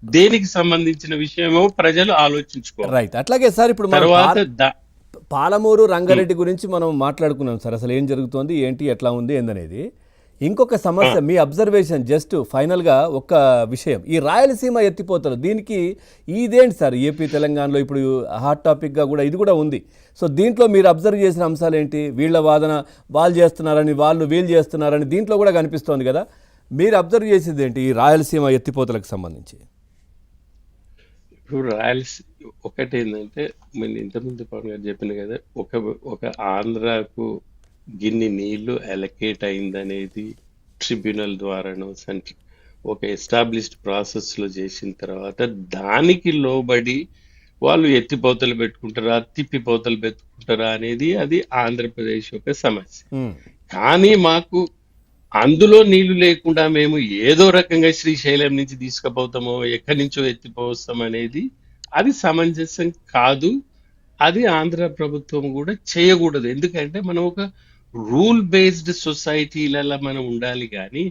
దేనికి సంబంధించిన విషయమో ప్రజలు ఆలోచించుకోవాలి. రైట్. అట్లాగే సార్ ఇప్పుడు మనం తర్వాత పాలమూరు రంగారెడ్డి గురించి మనం మాట్లాడుకున్నాం సార్. అసలు ఏం జరుగుతోంది, ఏంటి, ఎట్లా ఉంది ఏందనేది. ఇంకొక సమస్య మీ అబ్జర్వేషన్ జస్ట్ ఫైనల్గా ఒక్క విషయం, ఈ రాయలసీమ ఎత్తిపోతలు దీనికి ఇదేంటి సార్? ఏపీ తెలంగాణలో ఇప్పుడు హాట్ టాపిక్గా కూడా ఇది కూడా ఉంది. సో దీంట్లో మీరు అబ్జర్వ్ చేసిన అంశాలు ఏంటి? వీళ్ళ వాదన వాళ్ళు చేస్తున్నారని, వీళ్ళు చేస్తున్నారని దీంట్లో కూడా కనిపిస్తోంది కదా. మీరు అబ్జర్వ్ చేసేది ఏంటి ఈ రాయలసీమ ఎత్తిపోతలకు సంబంధించి? ఇప్పుడు ఒకటి ఏంటంటే, నేను ఇంతకుముందు పవన్ గారు చెప్పిన కదా, ఒక ఆంధ్రాకు గిన్ని నీళ్లు అలొకేట్ అయిందనేది ట్రిబ్యునల్ ద్వారానో ఒక ఎస్టాబ్లిష్డ్ ప్రాసెస్ లో చేసిన తర్వాత దానికి లోబడి వాళ్ళు ఎత్తిపోతలు పెట్టుకుంటారా, తిప్పిపోతలు పెట్టుకుంటారా అనేది అది ఆంధ్రప్రదేశ్ యొక్క సమస్య. కానీ మాకు అందులో నీళ్లు లేకుండా మేము ఏదో రకంగా శ్రీశైలం నుంచి తీసుకుపోతామో, ఎక్కడి నుంచో ఎత్తిపోస్తాం అనేది అది సమంజసం కాదు. అది ఆంధ్ర ప్రభుత్వం కూడా చేయకూడదు. ఎందుకంటే మనం ఒక రూల్ బేస్డ్ సొసైటీలలో మనం ఉండాలి కానీ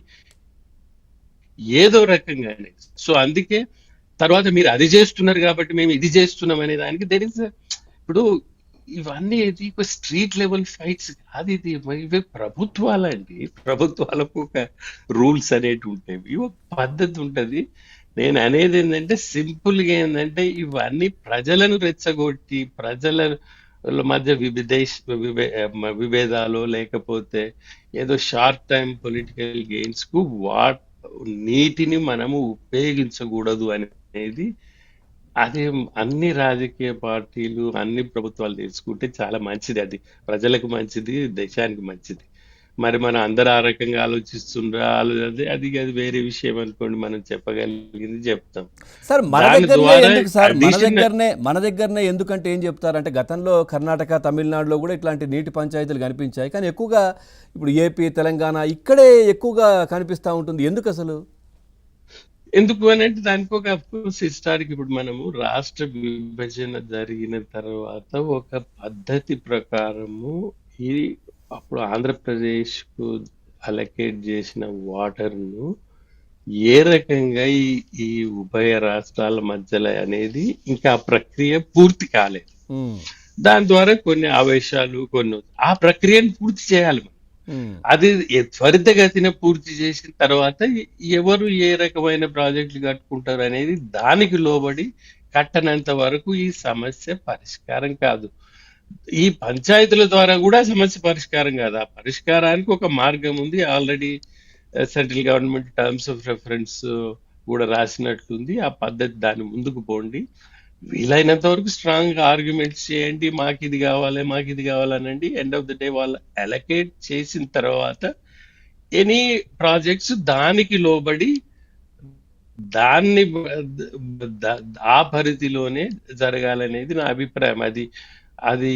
ఏదో రకంగానే. సో అందుకే తర్వాత మీరు అది చేస్తున్నారు కాబట్టి మేము ఇది చేస్తున్నాం అనే దానికి ఇప్పుడు ఇవన్నీ స్ట్రీట్ లెవెల్ ఫైట్స్ కాదు. ఇవి ప్రభుత్వాలండి, ప్రభుత్వాలకు ఒక రూల్స్ అనేవి ఉంటాయి, ఒక పద్ధతి ఉంటది. నేను అనేది ఏంటంటే సింపుల్ గా ఏంటంటే ఇవన్నీ ప్రజలను రెచ్చగొట్టి ప్రజల మధ్య విభేదాలు లేకపోతే ఏదో షార్ట్ టైం పొలిటికల్ గెయిన్స్ కు నీటిని మనము ఉపయోగించకూడదు అనేది అది అన్ని రాజకీయ పార్టీలు అన్ని ప్రభుత్వాలు తెలుసుకుంటే చాలా మంచిది. అది ప్రజలకు మంచిది, దేశానికి మంచిది. మరి మనం అందరూ ఆ రకంగా ఆలోచిస్తుండ్రా, అది వేరే విషయం అనుకోండి. మనం చెప్పగలిగింది చెప్తాం సార్. మన దగ్గరనే ఎందుకంటే ఏం చెప్తారంటే గతంలో కర్ణాటక, తమిళనాడులో కూడా ఇట్లాంటి నీటి పంచాయతీలు కనిపించాయి. కానీ ఎక్కువగా ఇప్పుడు ఏపీ, తెలంగాణ ఇక్కడే ఎక్కువగా కనిపిస్తూ ఉంటుంది. ఎందుకు అసలు? ఎందుకు అని అంటే దానికి ఒక హిస్టారిక్, ఇప్పుడు మనము రాష్ట్ర విభజన జరిగిన తర్వాత ఒక పద్ధతి ప్రకారము ఈ అప్పుడు ఆంధ్రప్రదేశ్ కు అలొకేట్ చేసిన వాటర్ ను ఏ రకంగా ఈ ఉభయ రాష్ట్రాల మధ్యలో అనేది ఇంకా ఆ ప్రక్రియ పూర్తి కాలేదు. దాని ద్వారా కొన్ని ఆవేశాలు ఆ ప్రక్రియను పూర్తి చేయాలి. అది త్వరితగతిన పూర్తి చేసిన తర్వాత ఎవరు ఏ రకమైన ప్రాజెక్టులు కట్టుకుంటారు అనేది దానికి లోబడి కట్టనంత వరకు ఈ సమస్య పరిష్కారం కాదు. ఈ పంచాయతీల ద్వారా కూడా సమస్య పరిష్కారం కాదు. ఆ పరిష్కారానికి ఒక మార్గం ఉంది. Already central government terms of reference కూడా రాసినట్లుంది. ఆ పద్ధతి దాని ముందుకు పోండి. వీలైనంత వరకు స్ట్రాంగ్ ఆర్గ్యుమెంట్స్ చేయండి, మాకు ఇది కావాలనండి. ఎండ్ ఆఫ్ ద డే వాళ్ళు అలొకేట్ చేసిన తర్వాత ఎనీ ప్రాజెక్ట్స్ దానికి లోబడి దాన్ని ఆ పరిధిలోనే జరగాలనేది నా అభిప్రాయం. అది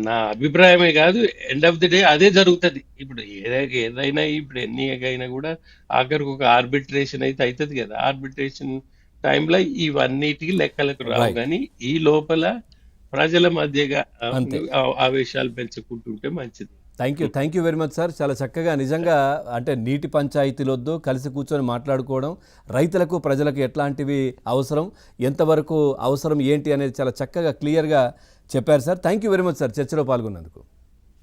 నా అభిప్రాయమే కాదు, ఎండ్ ఆఫ్ ది డే అదే జరుగుతుంది. ఇప్పుడు ఏదైనా ఇప్పుడు ఎన్నికైనా కూడా ఆఖరికి ఒక ఆర్బిట్రేషన్ అయితే అవుతుంది కదా. ఆర్బిట్రేషన్ టైంలో ఇవన్నిటికీ లెక్కలకు రావు. కానీ ఈ లోపల ప్రజల మధ్యగా ఆవేశాలు పెంచుకుంటుంటే మంచిది. Thank you very much sir. చాలా చక్కగా నిజంగా అంటే నీటి పంచాయతీలు వద్దు, కలిసి కూర్చొని మాట్లాడుకోవడం, రైతులకు ప్రజలకు ఎట్లాంటివి అవసరం, ఎంతవరకు అవసరం ఏంటి అనేది చాలా చక్కగా క్లియర్గా చెప్పారు sir. Thank you very much sir చర్చలో పాల్గొన్నందుకు.